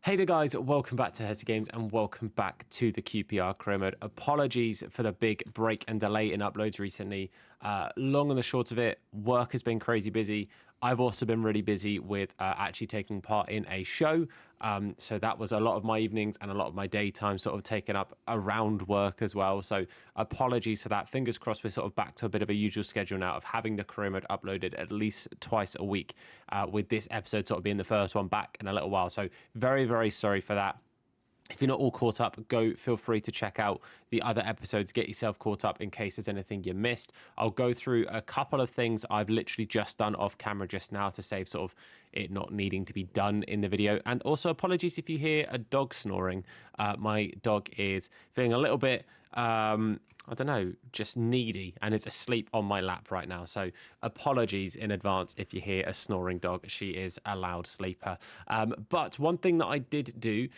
Hey there guys, welcome back to Hursty Games and welcome back to the QPR Career Mode. Apologies for the big break and delay in uploads recently. Long and the short of it, work has been crazy busy. I've also been really busy with actually taking part in a show. So that was a lot of my evenings and a lot of my daytime sort of taken up around work as well. So apologies for that. Fingers crossed we're sort of back to a bit of a usual schedule now of having the Career Mode uploaded at least twice a week, with this episode sort of being the first one back in a little while. So very, very sorry for that. If you're not all caught up, feel free to check out the other episodes, get yourself caught up in case there's anything you missed. I'll go through a couple of things I've literally just done off camera just now to save sort of it not needing to be done in the video. And also apologies if you hear a dog snoring. My dog is feeling a little bit, I don't know, just needy and is asleep on my lap right now. So apologies in advance if you hear a snoring dog. She is a loud sleeper. But one thing that I did do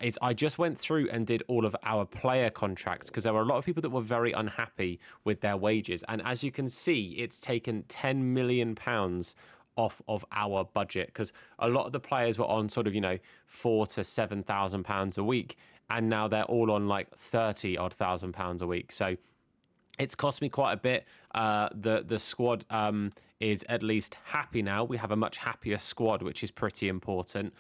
is I just went through and did all of our player contracts because there were a lot of people that were very unhappy with their wages. And as you can see, it's taken £10 million off of our budget because a lot of the players were on sort of, £4,000 to £7,000 a week. And now they're all on like £30,000 a week. So it's cost me quite a bit. The squad is at least happy now. We have a much happier squad, which is pretty important.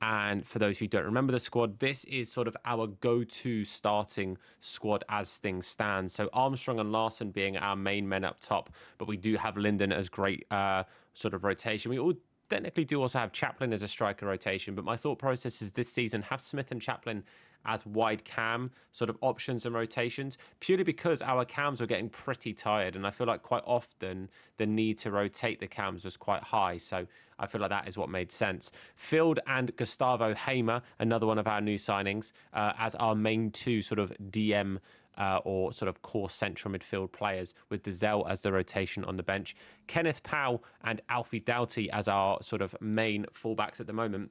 And for those who don't remember the squad, this is sort of our go-to starting squad as things stand. So Armstrong and Larson being our main men up top, but we do have Linden as great sort of rotation. We all technically do also have Chaplin as a striker rotation, but my thought process is this season have Smith and Chaplin as wide cam sort of options and rotations, purely because our cams were getting pretty tired, and I feel like quite often the need to rotate the cams was quite high, so I feel like that is what made sense. Field and Gustavo Hamer, another one of our new signings, as our main two sort of DM or sort of core central midfield players, with Dazelle as the rotation on the bench. Kenneth Powell and Alfie Doughty as our sort of main fullbacks at the moment.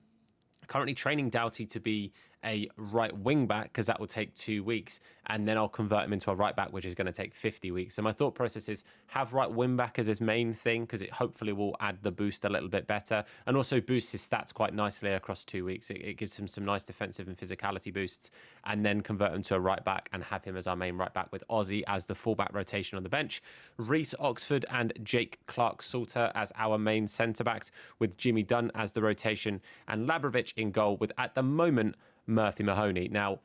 Currently training Doughty to be a right wing back because that will take 2 weeks, and then I'll convert him into a right back, which is going to take 50 weeks. So my thought process is have right wing back as his main thing because it hopefully will add the boost a little bit better and also boost his stats quite nicely across 2 weeks. It gives him some nice defensive and physicality boosts, and then convert him to a right back and have him as our main right back with Ozzy as the fullback rotation on the bench. Reece Oxford and Jake Clark-Salter as our main centre backs, with Jimmy Dunn as the rotation and Labrovich in goal, with at the moment Murphy Mahoney. Now,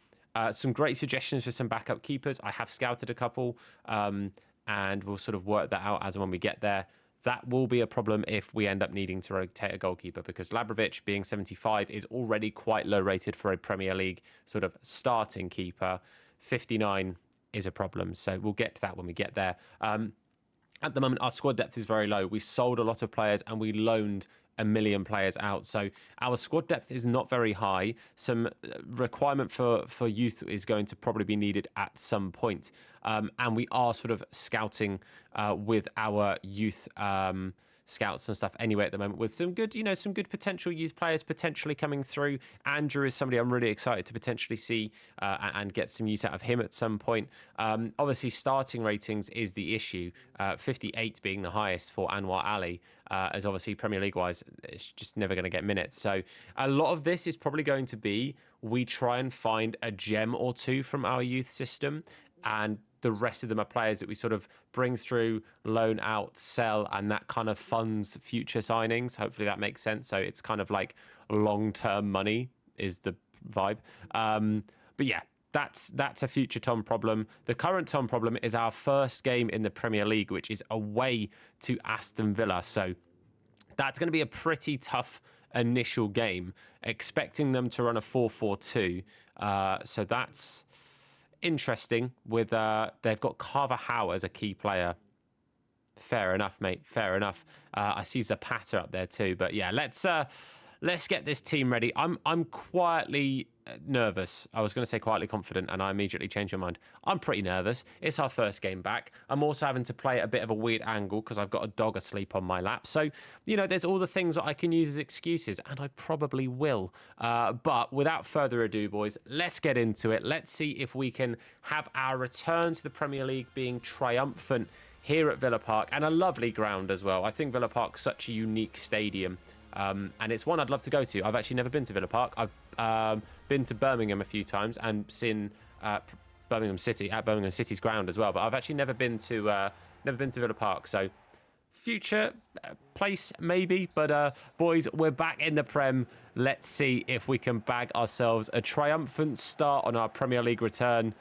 some great suggestions for some backup keepers. I have scouted a couple, and we'll sort of work that out as and when we get there. That will be a problem if we end up needing to rotate a goalkeeper, because Labrovich, being 75, is already quite low rated for a Premier League sort of starting keeper. 59 is a problem, so we'll get to that when we get there. At the moment, our squad depth is very low. We sold a lot of players and we loaned 1 million players out. So our squad depth is not very high. Some requirement for youth is going to probably be needed at some point. And we are sort of scouting with our youth scouts and stuff anyway at the moment, with some good, some good potential youth players potentially coming through. Andrew is somebody I'm really excited to potentially see and get some use out of him at some point. Obviously, starting ratings is the issue. 58 being the highest for Anwar Ali, as obviously Premier League wise, it's just never going to get minutes. So a lot of this is probably going to be we try and find a gem or two from our youth system, and the rest of them are players that we sort of bring through, loan out, sell, and that kind of funds future signings. Hopefully that makes sense. So it's kind of like long-term money is the vibe. But yeah, that's a future Tom problem. The current Tom problem is our first game in the Premier League, which is away to Aston Villa. So that's going to be a pretty tough initial game, expecting them to run a 4-4-2. So that's interesting. With they've got Carver Howe as a key player. Fair enough, mate. Fair enough. I see Zapata up there too. But yeah, let's get this team ready. I'm quietly nervous. I was going to say quietly confident, and I immediately changed my mind. I'm pretty nervous. It's our first game back. I'm also having to play at a bit of a weird angle because I've got a dog asleep on my lap. So, there's all the things that I can use as excuses, and I probably will. But without further ado, boys, let's get into it. Let's see if we can have our return to the Premier League being triumphant here at Villa Park, and a lovely ground as well. I think Villa Park's such a unique stadium. And it's one I'd love to go to. I've actually never been to Villa Park. I've been to Birmingham a few times and seen Birmingham City at Birmingham City's ground as well. But I've actually never been to Villa Park. So future place maybe. But boys, we're back in the Prem. Let's see if we can bag ourselves a triumphant start on our Premier League return.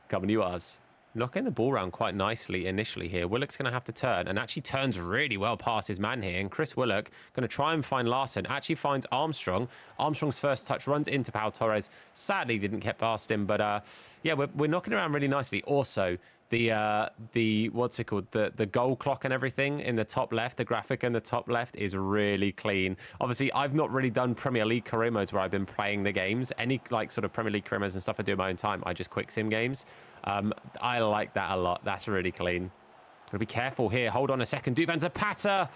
Come on, you Ars. Knocking the ball around quite nicely initially here. Willock's going to have to turn, and actually turns really well past his man here. And Chris Willock going to try and find Larson. Actually finds Armstrong. Armstrong's first touch runs into Pau Torres. Sadly didn't get past him, but yeah, we're knocking around really nicely. Also, the what's it called? The goal clock and everything in the top left, the graphic in the top left is really clean. Obviously, I've not really done Premier League career modes where I've been playing the games. Any like sort of Premier League career modes and stuff I do in my own time, I just quick sim games. I like that a lot. That's really clean. Gotta be careful here. Hold on a second. Duvan Zapata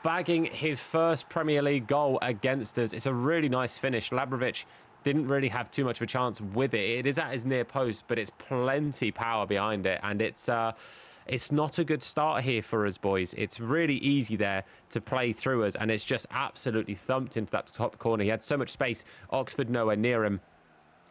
bagging his first Premier League goal against us. It's a really nice finish. Labrovic didn't really have too much of a chance with it. It is at his near post, but it's plenty power behind it. And it's not a good start here for us, boys. It's really easy there to play through us. And it's just absolutely thumped into that top corner. He had so much space. Oxford nowhere near him.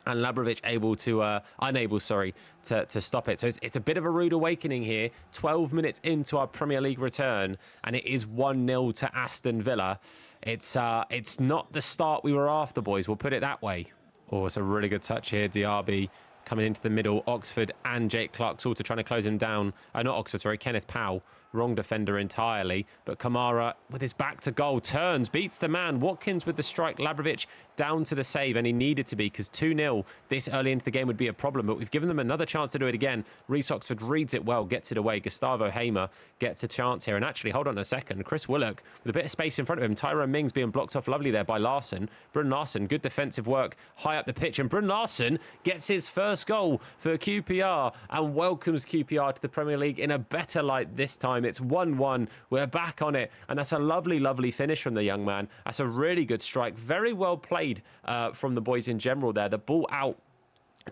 And Labrovic unable to stop it. So it's a bit of a rude awakening here. 12 minutes into our Premier League return, and it is 1-0 to Aston Villa. It's not the start we were after, boys. We'll put it that way. Oh, it's a really good touch here. Diaby coming into the middle. Oxford and Jake Clark sort of trying to close him down. Not Oxford, sorry. Kenneth Powell. Wrong defender entirely. But Kamara, with his back to goal, turns, beats the man. Watkins with the strike. Labrovic down to the save, and he needed to be because 2-0 this early into the game would be a problem. But we've given them another chance to do it again. Reece Oxford reads it well, gets it away. Gustavo Hamer gets a chance here. And actually, hold on a second. Chris Willock with a bit of space in front of him. Tyrone Mings being blocked off lovely there by Larson. Brun Larson, good defensive work high up the pitch. And Brun Larson gets his first goal for QPR and welcomes QPR to the Premier League in a better light this time. It's 1-1. We're back on it. And that's a lovely, lovely finish from the young man. That's a really good strike. Very well played from the boys in general there. The ball out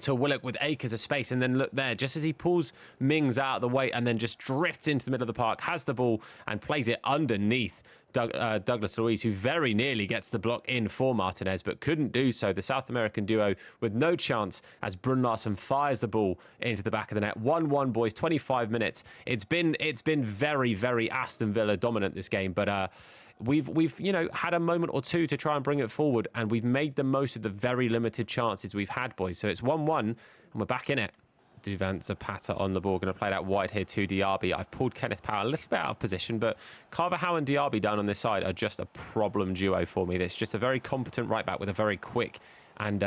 to Willock with acres of space, and then look there, just as he pulls Mings out of the way and then just drifts into the middle of the park, has the ball and plays it underneath Douglas Luiz, who very nearly gets the block in for Martinez, but couldn't do so. The South American duo with no chance as Brun Larson fires the ball into the back of the net. 1-1, boys, 25 minutes. It's been very, very Aston Villa dominant this game, but we've had a moment or two to try and bring it forward, and we've made the most of the very limited chances we've had, boys. So it's 1-1, and we're back in it. Duvan Zapata on the ball, going to play that wide here to Diaby. I've pulled Kenneth Powell a little bit out of position, but Carvajal and Diaby down on this side are just a problem duo for me. It's just a very competent right back with a very quick and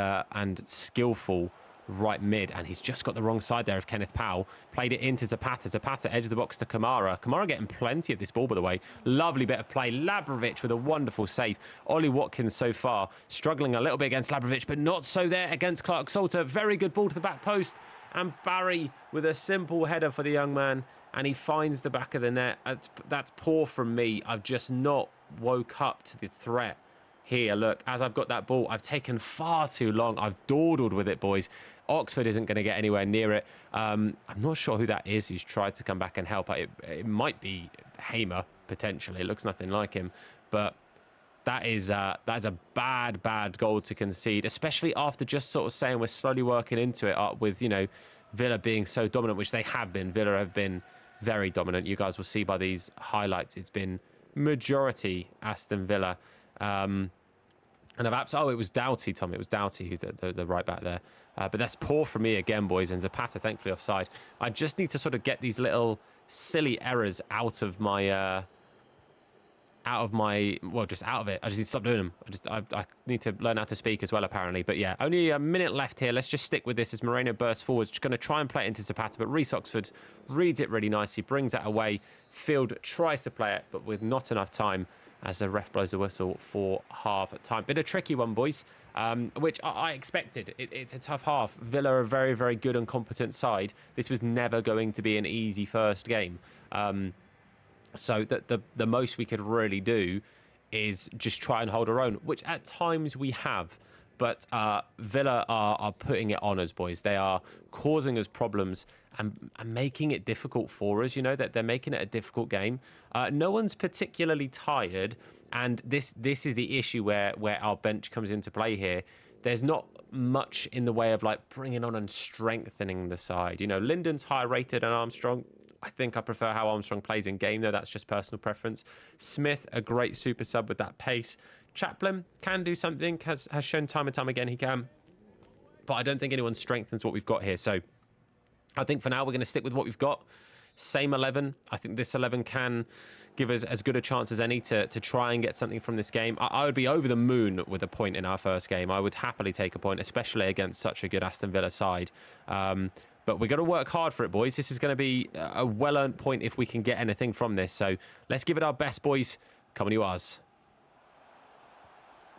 skillful right mid, and he's just got the wrong side there of Kenneth Powell. Played it into Zapata. Zapata edge of the box to Kamara. Kamara getting plenty of this ball, by the way. Lovely bit of play. Labrovic with a wonderful save. Ollie Watkins so far struggling a little bit against Labrovic, but not so there against Clark Salter. Very good ball to the back post. And Barry with a simple header for the young man, and he finds the back of the net. That's poor from me. I've just not woke up to the threat here. Look, as I've got that ball, I've taken far too long. I've dawdled with it, boys. Oxford isn't going to get anywhere near it. I'm not sure who that is who's tried to come back and help. It might be Hamer, potentially. It looks nothing like him. But that is a bad goal to concede, especially after just sort of saying we're slowly working into it with, Villa being so dominant, which they have been. Villa have been very dominant. You guys will see by these highlights, it's been majority Aston Villa. And it was Doughty, Tom. It was Doughty who's the right back there. But that's poor from me again, boys. And Zapata, thankfully, offside. I just need to sort of get these little silly errors out of my just out of it. I just need to stop doing them. I need to learn how to speak as well, apparently. But yeah, only a minute left here. Let's just stick with this as Moreno bursts forwards. Just going to try and play it into Zapata, but Reece Oxford reads it really nicely, brings that away. Field tries to play it, but with not enough time as the ref blows the whistle for half time. Bit a tricky one, boys, which I expected. It's a tough half. Villa are a very, very good and competent side. This was never going to be an easy first game. So the most we could really do is just try and hold our own, which at times we have. But Villa are putting it on us, boys. They are causing us problems and making it difficult for us. That they're making it a difficult game. No one's particularly tired. And this is the issue where our bench comes into play here. There's not much in the way of like bringing on and strengthening the side. You know, Linden's higher rated than Armstrong. I think I prefer how Armstrong plays in game, though. That's just personal preference. Smith, a great super sub with that pace. Chaplin can do something, has shown time and time again he can. But I don't think anyone strengthens what we've got here. So I think for now we're going to stick with what we've got. Same 11. I think this 11 can give us as good a chance as any to try and get something from this game. I would be over the moon with a point in our first game. I would happily take a point, especially against such a good Aston Villa side. But we've got to work hard for it, boys. This is going to be a well-earned point if we can get anything from this. So let's give it our best, boys. Come on, you Oz.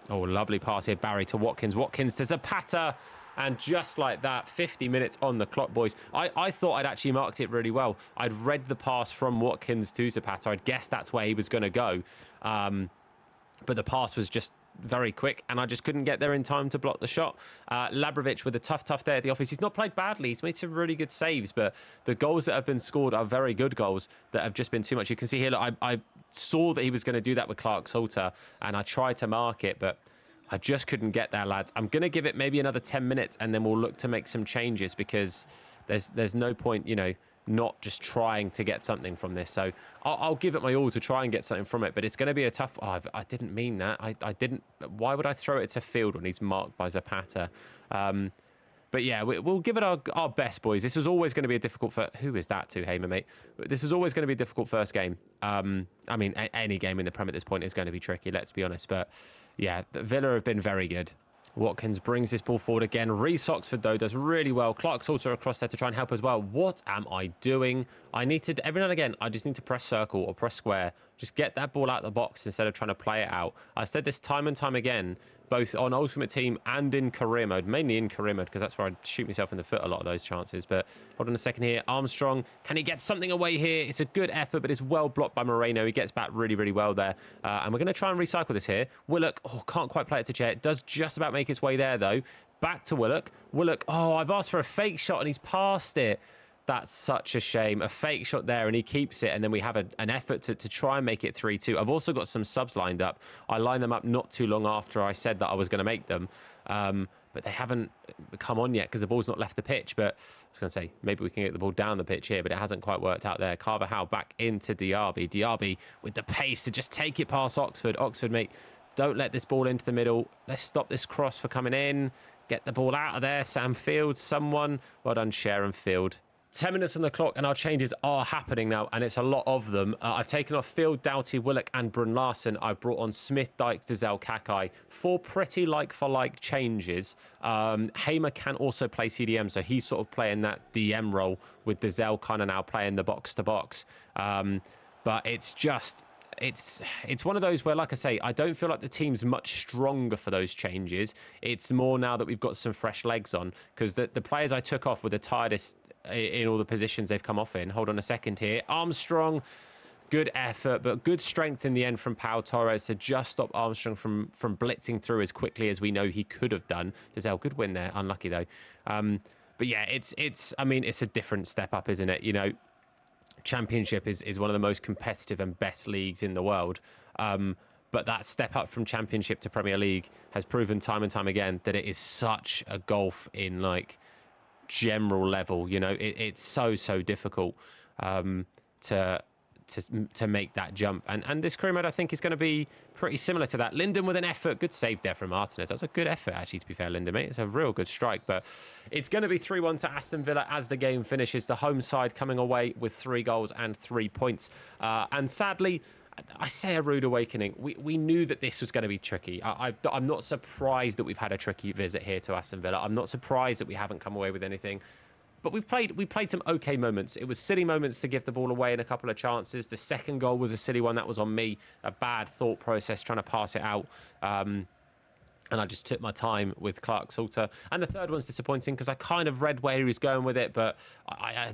Oh, lovely pass here, Barry to Watkins. Watkins to Zapata. And just like that, 50 minutes on the clock, boys. I thought I'd actually marked it really well. I'd read the pass from Watkins to Zapata. I'd guessed that's where he was going to go. But the pass was just very quick, and I just couldn't get there in time to block the shot. Labrovic with a tough day at the office. He's not played badly. He's made some really good saves, but the goals that have been scored are very good goals that have just been too much. You can see here, look, I saw that he was going to do that with Clark Salter, and I tried to mark it, but I just couldn't get there, lads. I'm going to give it maybe another 10 minutes, and then we'll look to make some changes, because there's no point, you know, not just trying to get something from this. So I'll give it my all to try and get something from it, but it's going to be a tough... Oh, I didn't mean that. I didn't... Why would I throw it to field when he's marked by Zapata? But yeah, we'll give it our best, boys. This was always going to be a difficult... Who is that to, Hamer, mate? This was always going to be a difficult first game. I mean, any game in the Prem at this point is going to be tricky, let's be honest. But yeah, Villa have been very good. Watkins brings this ball forward again. Reece Oxford, though, does really well. Clark's also across there to try and help as well. What am I doing? I need to, every now and again, I just need to press circle or press square. Just get that ball out of the box instead of trying to play it out. I've said this time and time again, both on Ultimate Team and in career mode, mainly in career mode, because that's where I shoot myself in the foot a lot of those chances. But hold on a second here. Armstrong, can he get something away here? It's a good effort, but it's well blocked by Moreno. He gets back really, really well there. And we're going to try and recycle this here. Willock, can't quite play it to Chair. It does just about make its way there, though. Back to Willock. Willock, I've asked for a fake shot, and he's passed it. That's such a shame. A fake shot there, and he keeps it, and then we have an effort to try and make it 3-2. I've also got some subs lined up. I lined them up not too long after I said that I was going to make them, but they haven't come on yet because the ball's not left the pitch. But I was going to say, maybe we can get the ball down the pitch here, but it hasn't quite worked out there. Carvajal back into Diaby. Diaby with the pace to just take it past Oxford. Oxford, mate, don't let this ball into the middle. Let's stop this cross for coming in. Get the ball out of there. Sam Field, someone. Well done, Sharon Field. 10 minutes on the clock, and our changes are happening now, and it's a lot of them. I've taken off Field, Doughty, Willock, and Brun Larsen. I've brought on Smith, Dykes, Dizel, Kakai. 4 pretty like-for-like changes. Hamer can also play CDM, so he's sort of playing that DM role, with Dizel kind of now playing the box-to-box. But it's just... It's one of those where, like I say, I don't feel like the team's much stronger for those changes. It's more now that we've got some fresh legs on, because the players I took off were the tiredest in all the positions they've come off in. Hold on a second here. Armstrong, good effort, but good strength in the end from Pau Torres to just stop Armstrong from blitzing through as quickly as we know he could have done. Dizel, good win there. Unlucky, though. But yeah, I mean, it's a different step up, isn't it? You know, Championship is one of the most competitive and best leagues in the world. But that step up from Championship to Premier League has proven time and time again that it is such a gulf in, like, general level. You know, it's so difficult to make that jump, and this career mode I think is going to be pretty similar to that. Linden with an effort, good save there from Martinez. That was a good effort, actually, to be fair, Linden, mate. It's a real good strike, but it's going to be 3-1 to Aston Villa as the game finishes. The home side coming away with 3 goals and 3 points, and sadly, I say a rude awakening. We knew that this was going to be tricky. I'm not surprised that we've had a tricky visit here to Aston Villa. I'm not surprised that we haven't come away with anything. But we played some okay moments. It was silly moments to give the ball away in a couple of chances. The second goal was a silly one. That was on me. A bad thought process trying to pass it out. And I just took my time with Clark Salter. And the third one's disappointing because I kind of read where he was going with it, but I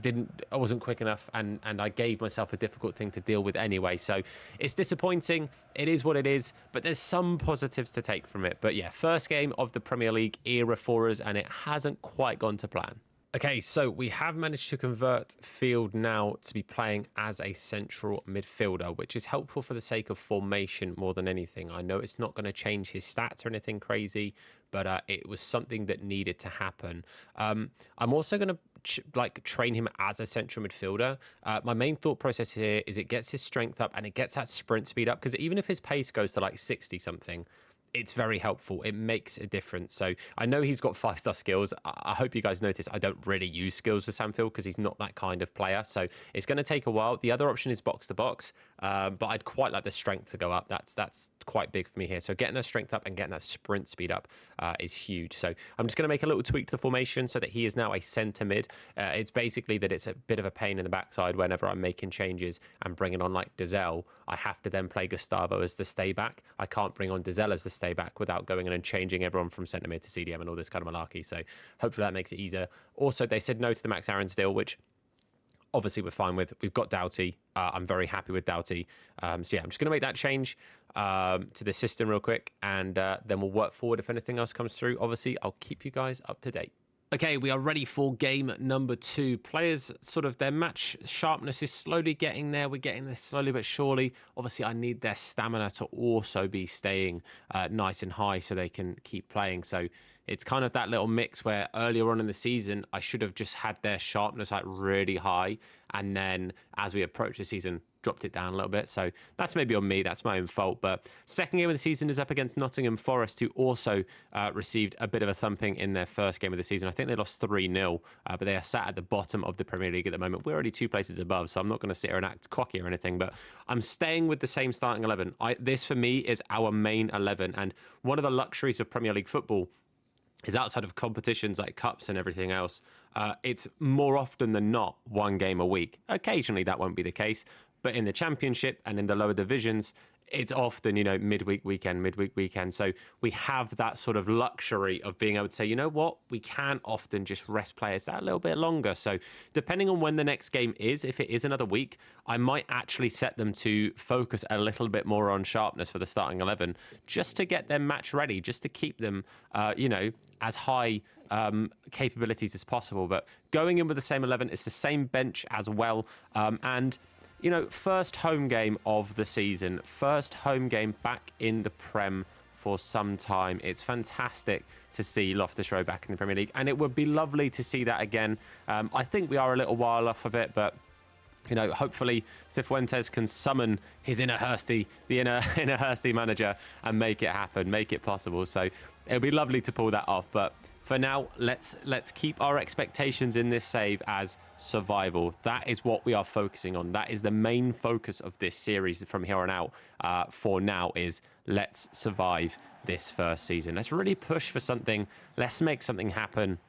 wasn't quick enough, and I gave myself a difficult thing to deal with anyway. So it's disappointing. It is what it is, but there's some positives to take from it. But yeah, first game of the Premier League era for us, and it hasn't quite gone to plan. Okay, so we have managed to convert Field now to be playing as a central midfielder, which is helpful for the sake of formation more than anything. I know it's not going to change his stats or anything crazy, but it was something that needed to happen. I'm also going to train him as a central midfielder. My main thought process here is it gets his strength up and it gets that sprint speed up, because even if his pace goes to like 60 something, it's very helpful. It makes a difference. So I know he's got 5-star skills. I hope you guys notice I don't really use skills with Sam Field because he's not that kind of player. So it's going to take a while. The other option is box to box, but I'd quite like the strength to go up. That's quite big for me here. So getting that strength up and getting that sprint speed up is huge. So I'm just going to make a little tweak to the formation so that he is now a centre mid. It's basically that it's a bit of a pain in the backside whenever I'm making changes and bringing on like Dazelle. I have to then play Gustavo as the stay back. I can't bring on Dazelle as the stay back without going in and changing everyone from centre mid to CDM and all this kind of malarkey. So hopefully that makes it easier. Also, they said no to the Max Aarons deal, which obviously we're fine with. We've got Doughty. I'm very happy with Doughty. So yeah, I'm just going to make that change to the system real quick, and then we'll work forward if anything else comes through. Obviously, I'll keep you guys up to date. Okay, we are ready for game number 2. Players, sort of their match sharpness is slowly getting there. We're getting there slowly but surely. Obviously, I need their stamina to also be staying nice and high so they can keep playing. So it's kind of that little mix where earlier on in the season, I should have just had their sharpness like really high. And then as we approach the season, dropped it down a little bit. So that's maybe on me. That's my own fault. But second game of the season is up against Nottingham Forest, who also received a bit of a thumping in their first game of the season. I think they lost 3-0, but they are sat at the bottom of the Premier League at the moment. We're already 2 places above, so I'm not going to sit here and act cocky or anything, but I'm staying with the same starting 11. This, for me, is our main 11. And one of the luxuries of Premier League football is outside of competitions like cups and everything else, it's more often than not 1 game a week. Occasionally that won't be the case, but in the Championship and in the lower divisions, it's often, midweek weekend. So we have that sort of luxury of being able to say, you know what, we can often just rest players that a little bit longer. So depending on when the next game is, if it is another week, I might actually set them to focus a little bit more on sharpness for the starting 11, just to get them match ready, just to keep them, as high capabilities as possible. But going in with the same 11, it's the same bench as well. And first home game of the season, first home game back in the Prem for some time. It's fantastic to see Loftus Road back in the Premier League, and it would be lovely to see that again. I think we are a little while off of it, but hopefully Cifuentes can summon his inner Hursty, the inner Hursty manager, and make it happen, make it possible. So it'll be lovely to pull that off. But for now, let's keep our expectations in this save as survival. That is what we are focusing on. That is the main focus of this series from here on out. For now, is let's survive this first season. Let's really push for something. Let's make something happen.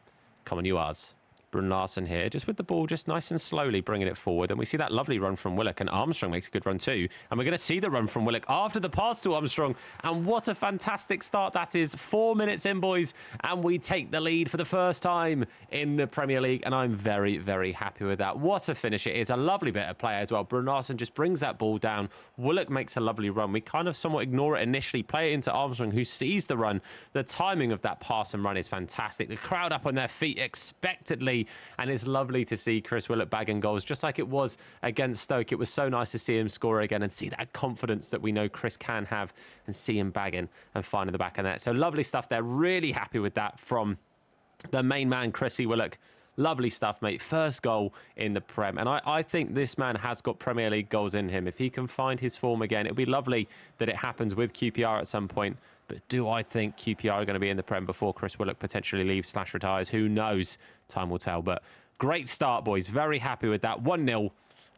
Come on, you ours. Brun Larsen here, just with the ball, just nice and slowly bringing it forward. And we see that lovely run from Willock, and Armstrong makes a good run too. And we're going to see the run from Willock after the pass to Armstrong. And what a fantastic start that is. 4 minutes in, boys, and we take the lead for the first time in the Premier League. And I'm very, very happy with that. What a finish it is. A lovely bit of play as well. Brun Larsen just brings that ball down. Willock makes a lovely run. We kind of somewhat ignore it initially, play it into Armstrong, who sees the run. The timing of that pass and run is fantastic. The crowd up on their feet expectantly. And it's lovely to see Chris Willock bagging goals, just like it was against Stoke. It was so nice to see him score again and see that confidence that we know Chris can have, and see him bagging and finding the back of that. So lovely stuff there. Really happy with that from the main man, Chrissy Willock. Lovely stuff, mate. First goal in the Prem. And I think this man has got Premier League goals in him. If he can find his form again, it'll be lovely that it happens with QPR at some point. But do I think QPR are going to be in the Prem before Chris Willock potentially leaves / retires? Who knows? Time will tell. But great start, boys. Very happy with that. 1-0.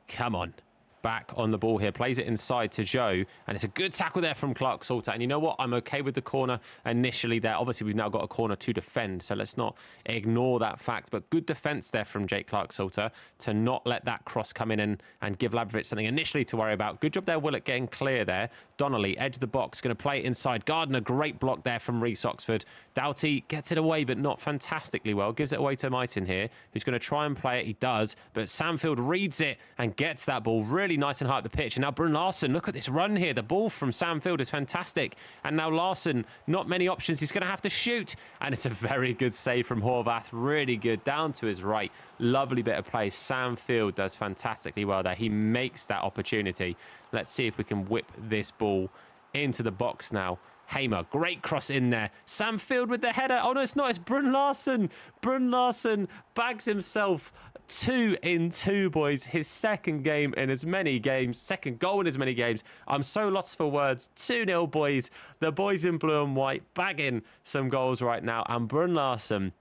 Come on. Back on the ball here. Plays it inside to Joe. And it's a good tackle there from Clark Salter. And you know what? I'm okay with the corner initially there. Obviously, we've now got a corner to defend. So let's not ignore that fact. But good defence there from Jake Clark Salter to not let that cross come in and give Labovic something initially to worry about. Good job there, Willock, getting clear there. Donnelly, edge of the box, going to play it inside. Gardner, great block there from Reece Oxford. Doughty gets it away, but not fantastically well. Gives it away to Mighton here, who's going to try and play it. He does. But Samfield reads it and gets that ball really really nice and high up the pitch. And now Brun Larsen, look at this run here. The ball from Sam Field is fantastic. And now Larsen, not many options. He's going to have to shoot. And it's a very good save from Horvath. Really good. Down to his right. Lovely bit of play. Sam Field does fantastically well there. He makes that opportunity. Let's see if we can whip this ball into the box now. Hamer, great cross in there. Sam Field with the header. Oh, no, it's not. It's Brun Larsen. Brun Larsen bags himself 2 in 2, boys. His second game in as many games. Second goal in as many games. I'm so lost for words. 2-0, boys. The boys in blue and white bagging some goals right now. And Brun Larsen,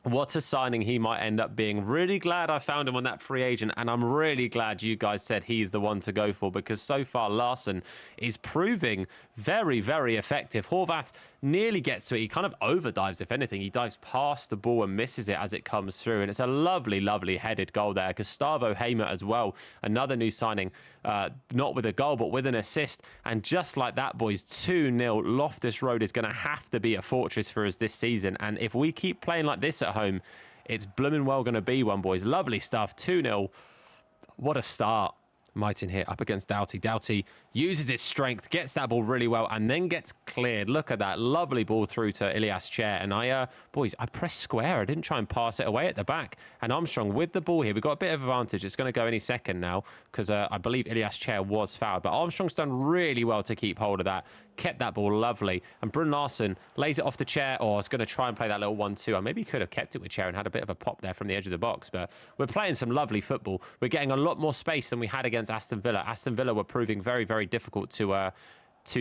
what a signing he might end up being. Really glad I found him on that free agent, and I'm really glad you guys said he's the one to go for, because so far Larsen is proving very, very effective. Horvath nearly gets to it. He kind of overdives, if anything. He dives past the ball and misses it as it comes through, and it's a lovely, lovely headed goal there. Gustavo Hamer as well, another new signing, not with a goal, but with an assist. And just like that, boys, 2-0. Loftus Road is going to have to be a fortress for us this season, and if we keep playing like this at home, it's blooming well going to be one, boys. Lovely stuff. 2-0. What a start. Mightin here up against Doughty. Doughty uses his strength, gets that ball really well, and then gets cleared. Look at that lovely ball through to Ilias Chair. And boys, I pressed square. I didn't try and pass it away at the back. And Armstrong with the ball here. We've got a bit of advantage. It's going to go any second now, because I believe Ilias Chair was fouled. But Armstrong's done really well to keep hold of that. Kept that ball lovely. And Brun Larsen lays it off the Chair, or is going to try and play that little 1-2. I maybe could have kept it with Chair and had a bit of a pop there from the edge of the box. But we're playing some lovely football. We're getting a lot more space than we had against Aston Villa. Aston Villa were proving very, very difficult to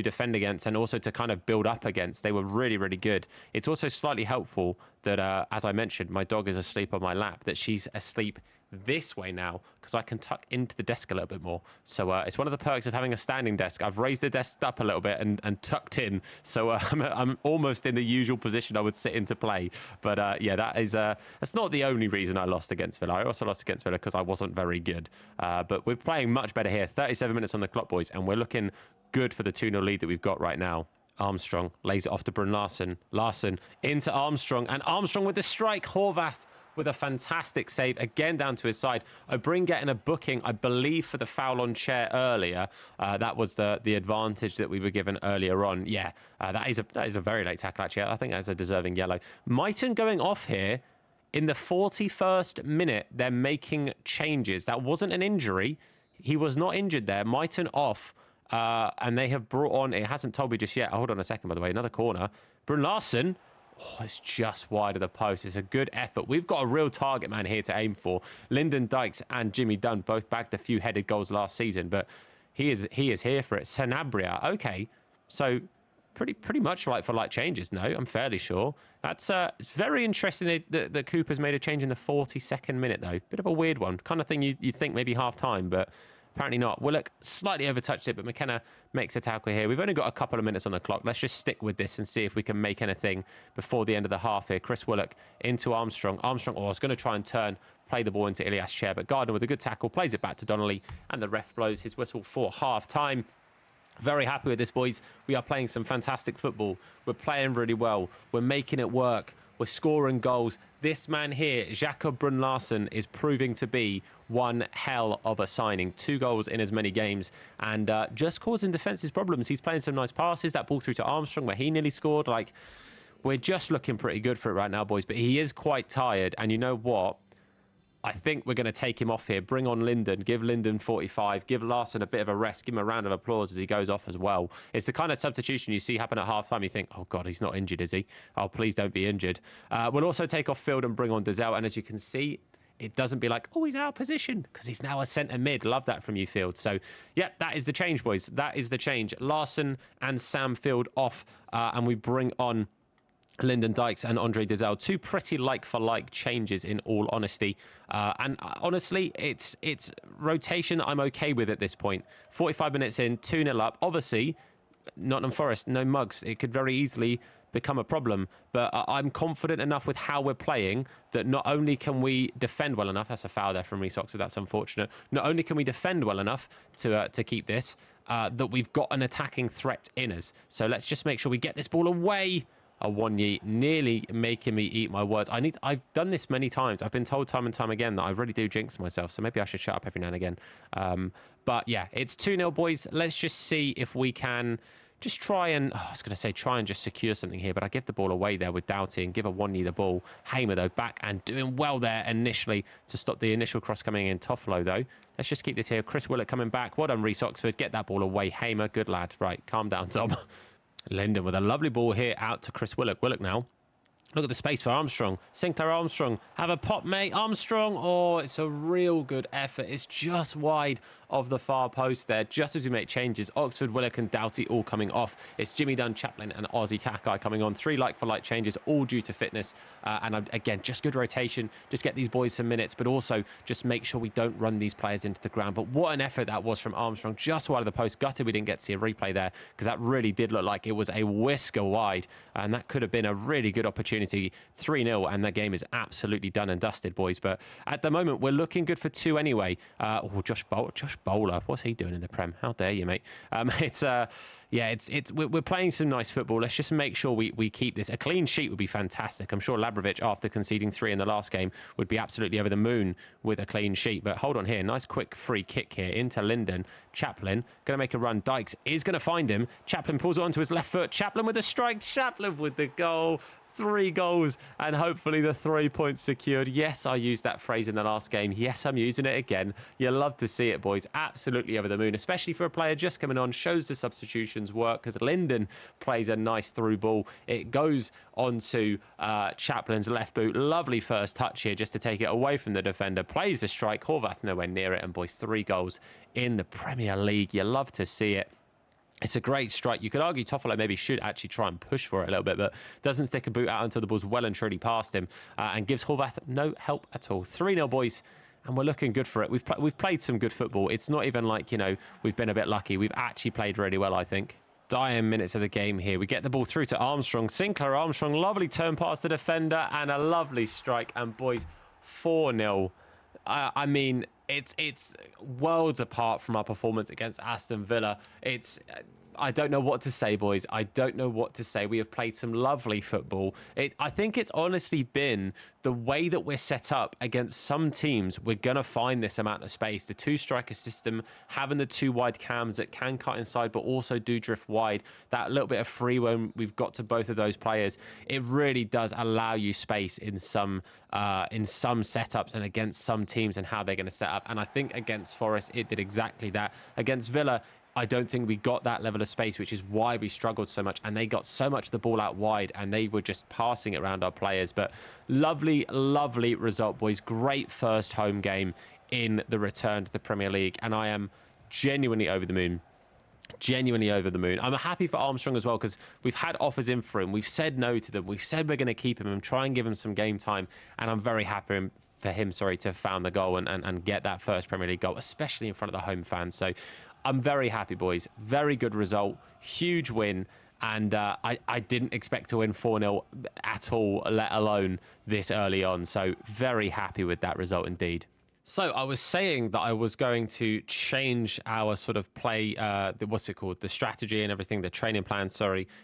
defend against, and also to kind of build up against. They were really, really good. It's also slightly helpful that, as I mentioned, my dog is asleep on my lap, that she's asleep this way now, because I can tuck into the desk a little bit more. So it's one of the perks of having a standing desk. I've raised the desk up a little bit and tucked in, so I'm almost in the usual position I would sit in to play. But yeah, that's not the only reason I lost against Villa. I also lost against Villa because I wasn't very good. But we're playing much better here. 37 minutes on the clock, boys, and we're looking good for the 2-0 lead that we've got right now. Armstrong lays it off to Brun Larsen. Larsen into Armstrong, and Armstrong with the strike. Horvath with a fantastic save, again down to his side. O'Brien getting a booking, I believe, for the foul on Chair earlier. That was the advantage that we were given earlier on. Yeah, that is a very late tackle, actually. I think that's a deserving yellow. Mightin going off here in the 41st minute. They're making changes. That wasn't an injury. He was not injured there. Mightin off. And they have brought on, it hasn't told me just yet. Hold on a second, by the way. Another corner. Brun Larsen. Oh, it's just wide of the post. It's a good effort. We've got a real target man here to aim for. Lyndon Dykes and Jimmy Dunn both bagged a few headed goals last season, but he is here for it. Sanabria. Okay. So pretty much like for like changes. No, I'm fairly sure. That's it's very interesting that Cooper's made a change in the 42nd minute, though. Bit of a weird one. Kind of thing you'd think maybe half time, but apparently not. Willock slightly overtouched it, but McKenna makes a tackle here. We've only got a couple of minutes on the clock. Let's just stick with this and see if we can make anything before the end of the half here. Chris Willock into Armstrong. Armstrong is going to try and play the ball into Ilias Chair, but Gardner with a good tackle plays it back to Donnelly, and the ref blows his whistle for half-time. Very happy with this, boys. We are playing some fantastic football. We're playing really well. We're making it work. We're scoring goals. This man here, Jakob Brun Larsen, is proving to be one hell of a signing. 2 goals in as many games, and just causing defence's problems. He's playing some nice passes. That ball through to Armstrong where he nearly scored. Like, we're just looking pretty good for it right now, boys. But he is quite tired, and you know what? I think we're going to take him off here. Bring on Lyndon. Give Lyndon 45. Give Larsen a bit of a rest. Give him a round of applause as he goes off as well. It's the kind of substitution you see happen at half-time. You think, oh, God, he's not injured, is he? Oh, please don't be injured. We'll also take off Field and bring on Dazelle. And as you can see, it doesn't be like, oh, he's out of position, because he's now a centre mid. Love that from you, Field. So, yeah, that is the change, boys. That is the change. Larsen and Sam Field off, and we bring on Lyndon Dykes and Andre Dazelle. 2 pretty like-for-like changes, in all honesty. And honestly, it's rotation I'm okay with at this point. 45 minutes in, 2-0 up. Obviously, Nottingham Forest, no mugs. It could very easily become a problem. But I'm confident enough with how we're playing that not only can we defend well enough, that's a foul there from Reece Oxford, that's unfortunate. Not only can we defend well enough to keep this, that we've got an attacking threat in us. So let's just make sure we get this ball away. a Wonyi, nearly making me eat my words. I've done this many times. I've been told time and time again that I really do jinx myself, so maybe I should shut up every now and again. But yeah, it's 2-0, boys. Let's just see if we can just try and, I was going to say try and just secure something here, but I give the ball away there with Doughty and give a Wonyi the ball. Hamer, though, back and doing well there initially to stop the initial cross coming in. Toffolo, though. Let's just keep this here. Chris Willett coming back. Well done, Reece Oxford. Get that ball away. Hamer, good lad. Right, calm down, Tom. Linden with a lovely ball here out to Chris Willock. Willock now. Look at the space for Armstrong. Sinclair Armstrong. Have a pop, mate. Armstrong. Oh, it's a real good effort. It's just wide of the far post there. Just as we make changes, Oxford, Willock and Doughty all coming off. It's Jimmy Dunn, Chaplin and Ozzy Kakai coming on. 3 like-for-like changes, all due to fitness. And again, just good rotation. Just get these boys some minutes, but also just make sure we don't run these players into the ground. But what an effort that was from Armstrong. Just wide of the post. Gutted we didn't get to see a replay there because that really did look like it was a whisker wide. And that could have been a really good opportunity. 3-0 and that game is absolutely done and dusted, boys. But at the moment, we're looking good for 2 anyway. Josh Bowler, what's he doing in the Prem? How dare you, mate? We're playing some nice football. Let's just make sure we keep this. A clean sheet would be fantastic. I'm sure Labrovic, after conceding 3 in the last game, would be absolutely over the moon with a clean sheet. But hold on here. Nice quick free kick here into Linden. Chaplin going to make a run. Dykes is going to find him. Chaplin pulls it onto his left foot. Chaplin with the strike. Chaplin with the goal. 3 goals and hopefully the 3 points secured. Yes, I used that phrase in the last game. Yes, I'm using it again. You love to see it, boys. Absolutely over the moon, especially for a player just coming on. Shows the substitutions work because Linden plays a nice through ball. It goes onto Chaplin's left boot. Lovely first touch here just to take it away from the defender. Plays the strike. Horvath nowhere near it. And boys, 3 goals in the Premier League. You love to see it. It's a great strike. You could argue Toffolo maybe should actually try and push for it a little bit, but doesn't stick a boot out until the ball's well and truly past him and gives Horvath no help at all. 3-0, boys, and we're looking good for it. We've played some good football. It's not even like, we've been a bit lucky. We've actually played really well, I think. Dying minutes of the game here. We get the ball through to Armstrong. Sinclair Armstrong, lovely turn past the defender and a lovely strike. And, boys, 4-0. I mean, it's worlds apart from our performance against Aston Villa. I don't know what to say, boys. I don't know what to say. We have played some lovely football. I think it's honestly been the way that we're set up against some teams. We're going to find this amount of space. The 2-striker system, having the 2 wide cams that can cut inside but also do drift wide. That little bit of free when we've got to both of those players. It really does allow you space in some setups and against some teams and how they're going to set up. And I think against Forest, it did exactly that. Against Villa, I don't think we got that level of space, which is why we struggled so much. And they got so much of the ball out wide and they were just passing it around our players. But lovely, lovely result, boys. Great first home game in the return to the Premier League. And I am genuinely over the moon. Genuinely over the moon. I'm happy for Armstrong as well because we've had offers in for him. We've said no to them. We've said we're going to keep him and try and give him some game time. And I'm very happy for him, to have found the goal and get that first Premier League goal, especially in front of the home fans. So I'm very happy, boys. Very good result. Huge win. And I didn't expect to win 4-0 at all, let alone this early on. So very happy with that result indeed. So I was saying that I was going to change our sort of play, the strategy and everything, the training plan,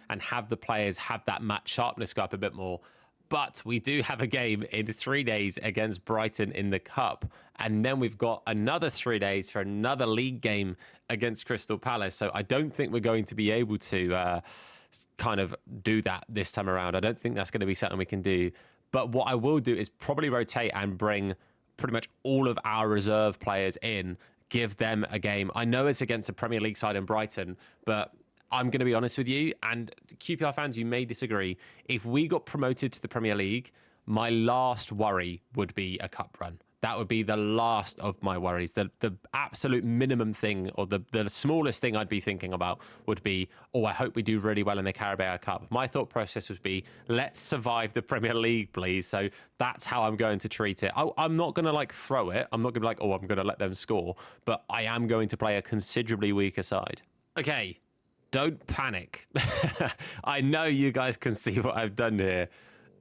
and have the players have that match sharpness go up a bit more. But we do have a game in 3 days against Brighton in the Cup. And then we've got another 3 days for another league game against Crystal Palace. So I don't think we're going to be able to kind of do that this time around. I don't think that's going to be something we can do. But what I will do is probably rotate and bring pretty much all of our reserve players in, give them a game. I know it's against a Premier League side in Brighton, but I'm going to be honest with you, and QPR fans, you may disagree. If we got promoted to the Premier League, my last worry would be a cup run. That would be the last of my worries. The absolute minimum thing, or the smallest thing I'd be thinking about would be, I hope we do really well in the Carabao Cup. My thought process would be, let's survive the Premier League, please. So that's how I'm going to treat it. I'm not going to throw it. I'm not going to be I'm going to let them score. But I am going to play a considerably weaker side. Okay, don't panic. I know you guys can see what I've done here.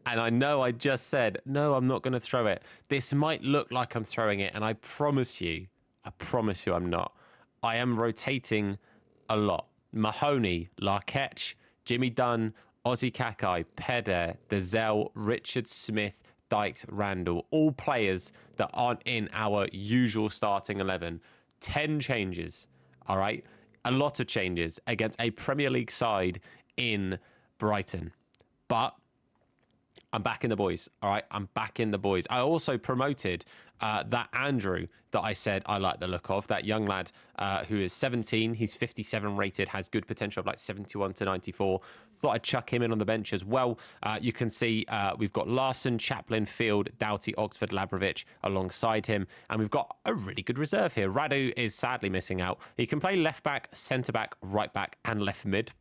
And I know I just said, no, I'm not going to throw it. This might look like I'm throwing it. And I promise you I'm not. I am rotating a lot. Mahoney, Larketch, Jimmy Dunn, Ozzy Kakai, Peder, Dazelle, Richard Smith, Dykes, Randall, all players that aren't in our usual starting 11. 10 changes, all right? A lot of changes against a Premier League side in Brighton. But I'm back in the boys, all right? I'm back in the boys. I also promoted that Andrew that I said I like the look of, that young lad who is 17. He's 57 rated, has good potential of like 71 to 94. Thought I'd chuck him in on the bench as well. You can see we've got Larson, Chaplin, Field, Doughty, Oxford, Labrovich alongside him. And we've got a really good reserve here. Radu is sadly missing out. He can play left back, centre back, right back and left mid.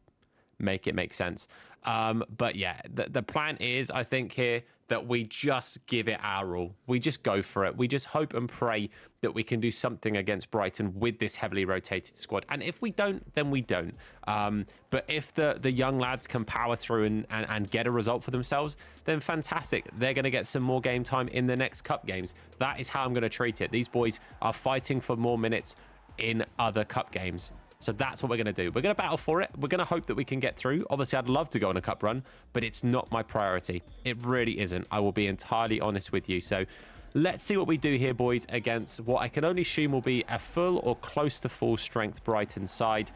Make it make sense. But yeah, the plan is, I think here, that we just give it our all. We just go for it. We just hope and pray that we can do something against Brighton with this heavily rotated squad. And if we don't, then we don't. But if the young lads can power through and get a result for themselves, then fantastic. They're going to get some more game time in the next cup games. That is how I'm going to treat it. These boys are fighting for more minutes in other cup games. So that's what we're going to do. We're going to battle for it. We're going to hope that we can get through. Obviously, I'd love to go on a cup run, but it's not my priority. It really isn't. I will be entirely honest with you. So let's see what we do here, boys, against what I can only assume will be a full or close to full strength Brighton side.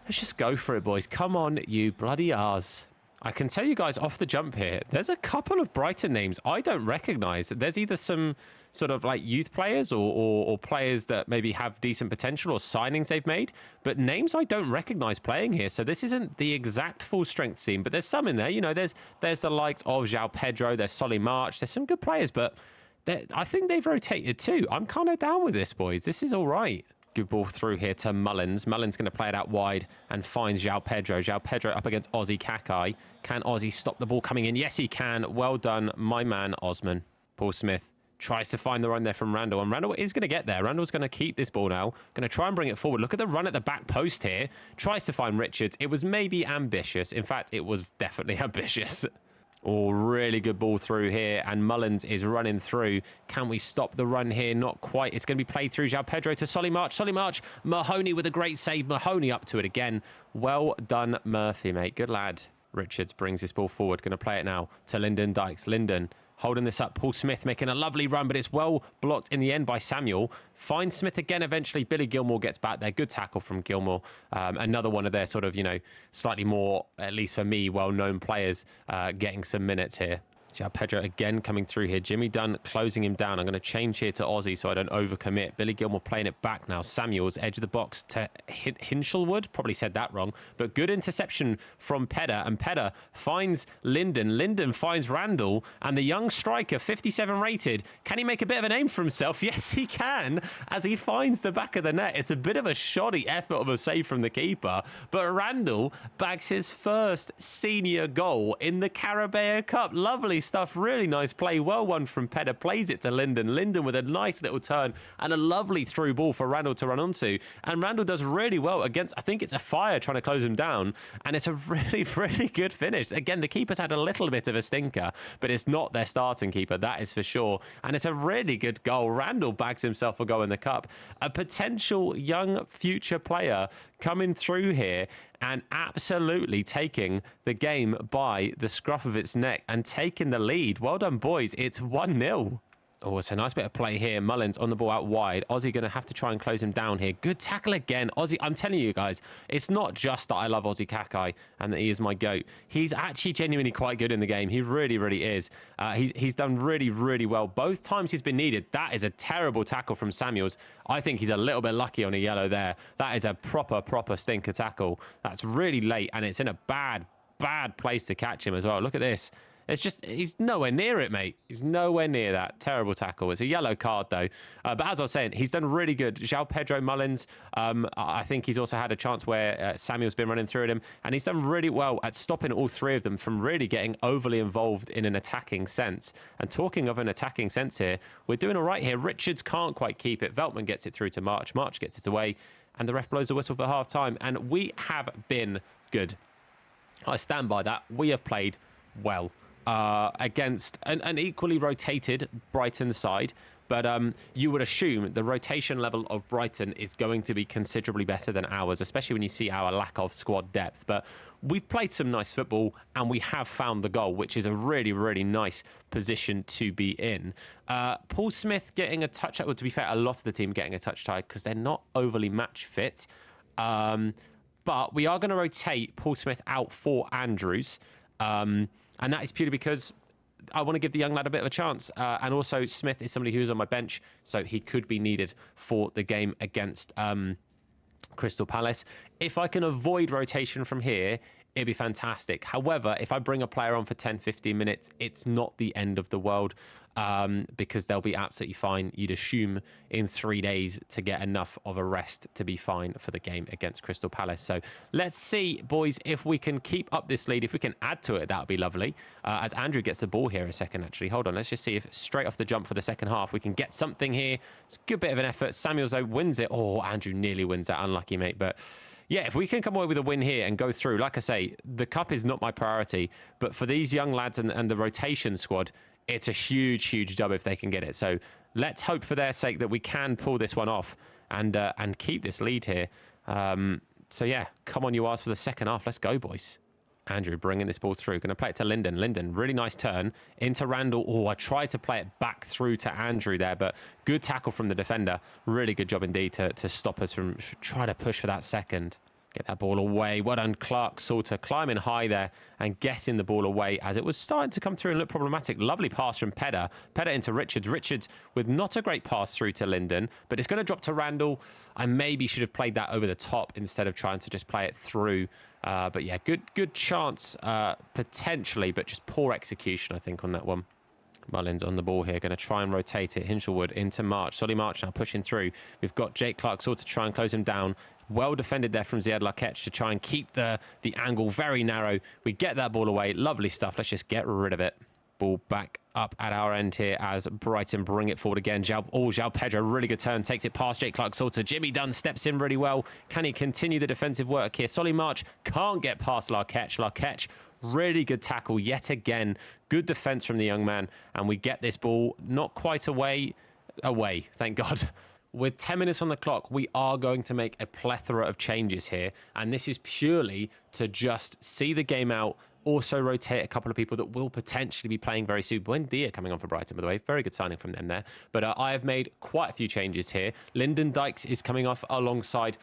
Let's just go for it, boys. Come on, you bloody R's. I can tell you guys off the jump here, there's a couple of Brighton names I don't recognise. There's either some sort of like youth players or players that maybe have decent potential or signings they've made, but names I don't recognise playing here. So this isn't the exact full strength team, but there's some in there. You know, there's the likes of João Pedro, there's Solly March, there's some good players, but I think they've rotated too. I'm kind of down with this, boys. This is all right. Good ball through here to Mullins. Mullins going to play it out wide and finds João Pedro. João Pedro up against Ozzy Kakai. Can Ozzy stop the ball coming in? Yes, he can. Well done, my man, Osman. Paul Smith tries to find the run there from Randall. And Randall is going to get there. Randall's going to keep this ball now. Going to try and bring it forward. Look at the run at the back post here. Tries to find Richards. It was maybe ambitious. In fact, it was definitely ambitious. Oh, really good ball through here, and Mullins is running through. Can we stop the run here? Not quite. It's going to be played through João Pedro to Solly March. Solly March, Mahoney with a great save. Mahoney up to it again. Well done, Murphy, mate. Good lad. Richards brings this ball forward. Going to play it now to Lyndon Dykes. Lyndon holding this up. Paul Smith making a lovely run, but it's well blocked in the end by Samuel. Finds Smith again eventually. Billy Gilmore gets back there. Good tackle from Gilmore. Another one of their sort of, you know, slightly more, at least for me, well-known players getting some minutes here. João Pedro again coming through here. Jimmy Dunn closing him down. I'm going to change here to Ozzy so I don't overcommit. Billy Gilmore playing it back now. Samuels, edge of the box to Hinchelwood. Probably said that wrong. But good interception from Peder. And Peder finds Lyndon. Lyndon finds Randall. And the young striker, 57 rated. Can he make a bit of a name for himself? Yes, he can. As he finds the back of the net. It's a bit of a shoddy effort of a save from the keeper. But Randall bags his first senior goal in the Carabao Cup. Lovely stuff. Really nice play. Well won from Peder. Plays it to Lyndon. Lyndon with a nice little turn and a lovely through ball for Randall to run onto. And Randall does really well against, I think it's a Fire trying to close him down. And it's a really, really good finish. Again, the keeper's had a little bit of a stinker, but it's not their starting keeper. That is for sure. And it's a really good goal. Randall bags himself a goal in the cup. A potential young future player coming through here and absolutely taking the game by the scruff of its neck and taking the lead. Well done, boys. It's 1-0. Oh, it's a nice bit of play here. Mullins on the ball out wide. Ozzy going to have to try and close him down here. Good tackle again. Ozzy, I'm telling you guys, it's not just that I love Ozzy Kakai and that he is my GOAT. He's actually genuinely quite good in the game. He really, really is. He's done really, really well. Both times he's been needed. That is a terrible tackle from Samuels. I think he's a little bit lucky on a yellow there. That is a proper stinker tackle. That's really late, and it's in a bad place to catch him as well. Look at this. It's just, he's nowhere near it, mate. He's nowhere near that. Terrible tackle. It's a yellow card, though. But as I was saying, he's done really good. João Pedro Mullins, I think he's also had a chance where Samuel's been running through at him. And he's done really well at stopping all three of them from really getting overly involved in an attacking sense. And talking of an attacking sense here, we're doing all right here. Richards can't quite keep it. Veltman gets it through to March. March gets it away. And the ref blows the whistle for half-time. And we have been good. I stand by that. We have played well. Against an equally rotated Brighton side, But you would assume the rotation level of Brighton is going to be considerably better than ours, especially when you see our lack of squad depth. But we've played some nice football and we have found the goal, which is a really, really nice position to be in. Paul Smith getting a touch, well, to be fair, a lot of the team getting a touch tied because they're not overly match fit. But we are going to rotate Paul Smith out for Andrews. And that is purely because I want to give the young lad a bit of a chance. And also Smith is somebody who's on my bench, so he could be needed for the game against Crystal Palace. If I can avoid rotation from here, it'd be fantastic. However, if I bring a player on for 10, 15 minutes, it's not the end of the world because they'll be absolutely fine. You'd assume in 3 days to get enough of a rest to be fine for the game against Crystal Palace. So let's see, boys, if we can keep up this lead. If we can add to it, that would be lovely. As Andrew gets the ball here a second, actually. Hold on, let's just see if straight off the jump for the second half we can get something here. It's a good bit of an effort. Samuels, though, wins it. Oh, Andrew nearly wins that. Unlucky, mate. But yeah, if we can come away with a win here and go through, like I say, the cup is not my priority, but for these young lads and the rotation squad, it's a huge, huge dub if they can get it. So let's hope for their sake that we can pull this one off and keep this lead here. So yeah, come on, you asked for the second half. Let's go, boys. Andrew bringing this ball through. Going to play it to Linden. Linden, really nice turn. Into Randall. Oh, I tried to play it back through to Andrew there, but good tackle from the defender. Really good job indeed to stop us from trying to push for that second. Get that ball away. Well done, Clark Salter climbing high there and getting the ball away as it was starting to come through and look problematic. Lovely pass from Pedder. Pedder into Richards. Richards with not a great pass through to Linden, but it's going to drop to Randall. I maybe should have played that over the top instead of trying to just play it through. But yeah, good chance potentially, but just poor execution, I think, on that one. Mullins on the ball here, going to try and rotate it. Hinshelwood into March. Solly March now pushing through. We've got Jake Clark-Sort to try and close him down. Well defended there from Ziad Larkech to try and keep the angle very narrow. We get that ball away. Lovely stuff. Let's just get rid of it. Ball back up at our end here as Brighton bring it forward again. João Pedro, really good turn. Takes it past Jake Clark-Salter. Jimmy Dunn steps in really well. Can he continue the defensive work here? Solly March can't get past Larkech. Larkech, really good tackle yet again. Good defence from the young man. And we get this ball not quite away, thank God. With 10 minutes on the clock, we are going to make a plethora of changes here. And this is purely to just see the game out, also rotate a couple of people that will potentially be playing very soon. Buendia coming on for Brighton, by the way. Very good signing from them there. But I have made quite a few changes here. Lyndon Dykes is coming off alongside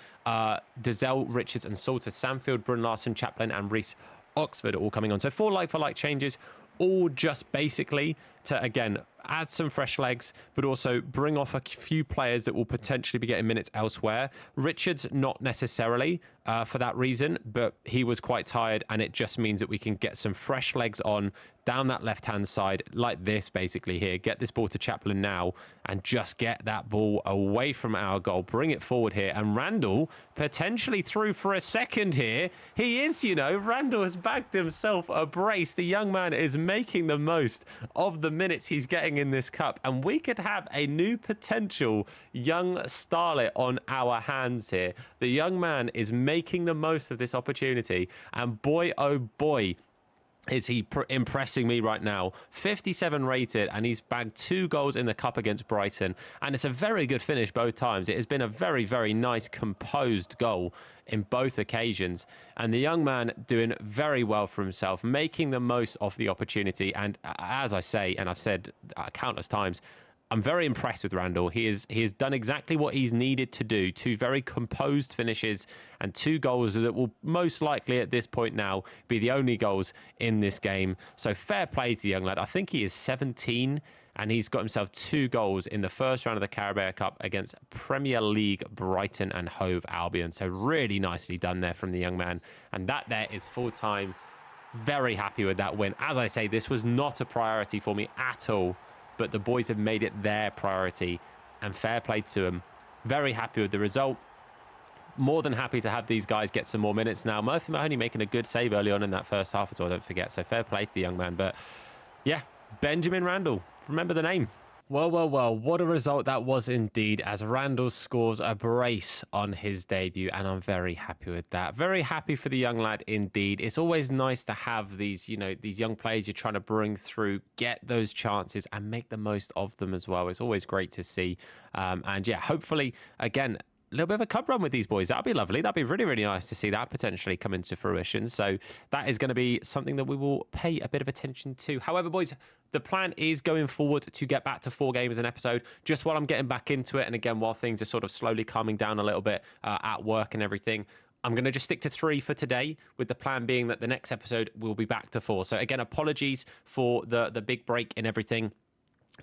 Dazelle, Richards and Salter. Samfield, Brun Larson, Chaplin and Reece Oxford all coming on. So 4 like-for-like changes, all just basically to, again, add some fresh legs, but also bring off a few players that will potentially be getting minutes elsewhere. Richards, not necessarily for that reason, but he was quite tired, and it just means that we can get some fresh legs on down that left-hand side, like this basically here. Get this ball to Chaplin now, and just get that ball away from our goal. Bring it forward here, and Randall potentially through for a second here. He is, Randall has bagged himself a brace. The young man is making the most of the minutes he's getting in this cup, and we could have a new potential young starlet on our hands here. The young man is making the most of this opportunity, and boy oh boy is he impressing me right now. 57 rated, and he's bagged 2 goals in the cup against Brighton, and it's a very good finish both times. It has been a very, very nice composed goal in both occasions, and the young man doing very well for himself, making the most of the opportunity. And as I say, and I've said countless times, I'm very impressed with Randall. He has done exactly what he's needed to do. 2 very composed finishes and 2 goals that will most likely at this point now be the only goals in this game. So fair play to the young lad. I think he is 17 and he's got himself 2 goals in the first round of the Carabao Cup against Premier League Brighton and Hove Albion. So really nicely done there from the young man. And that there is full time. Very happy with that win. As I say, this was not a priority for me at all, but the boys have made it their priority, and fair play to them. Very happy with the result. More than happy to have these guys get some more minutes now. Murphy Mahoney making a good save early on in that first half as well, don't forget. So fair play to the young man. But yeah, Benjamin Randall, remember the name. Well, well, well, what a result that was indeed, as Randall scores a brace on his debut, and I'm very happy with that. Very happy for the young lad indeed. It's always nice to have these, these young players you're trying to bring through, get those chances and make the most of them as well. It's always great to see. And yeah, hopefully, again, a little bit of a cup run with these boys. That'd be lovely. That'd be really, really nice to see that potentially come into fruition. So that is going to be something that we will pay a bit of attention to. However, boys, the plan is going forward to get back to 4 games an episode, just while I'm getting back into it. And again, while things are sort of slowly calming down a little bit at work and everything, I'm going to just stick to 3 for today, with the plan being that the next episode will be back to 4. So again, apologies for the big break and everything.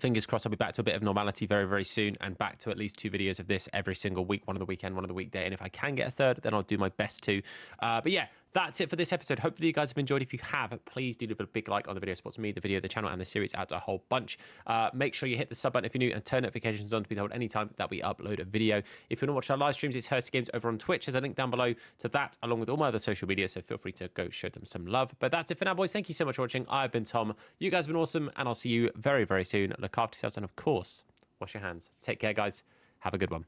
Fingers crossed I'll be back to a bit of normality very, very soon, and back to at least 2 videos of this every single week, one on the weekend, one on the weekday. And if I can get a third, then I'll do my best to. But yeah, that's it for this episode. Hopefully you guys have enjoyed. If you have, please do leave a big like on the video. Supports me, the video, the channel, and the series out to a whole bunch. Make sure you hit the sub button if you're new, and turn notifications on to be told anytime that we upload a video. If you want to watch our live streams, it's Hursty Games over on Twitch. There's a link down below to that, along with all my other social media, so feel free to go show them some love. But that's it for now, boys. Thank you so much for watching. I've been Tom. You guys have been awesome, and I'll see you very, very soon. Look after yourselves, and of course, wash your hands. Take care, guys. Have a good one.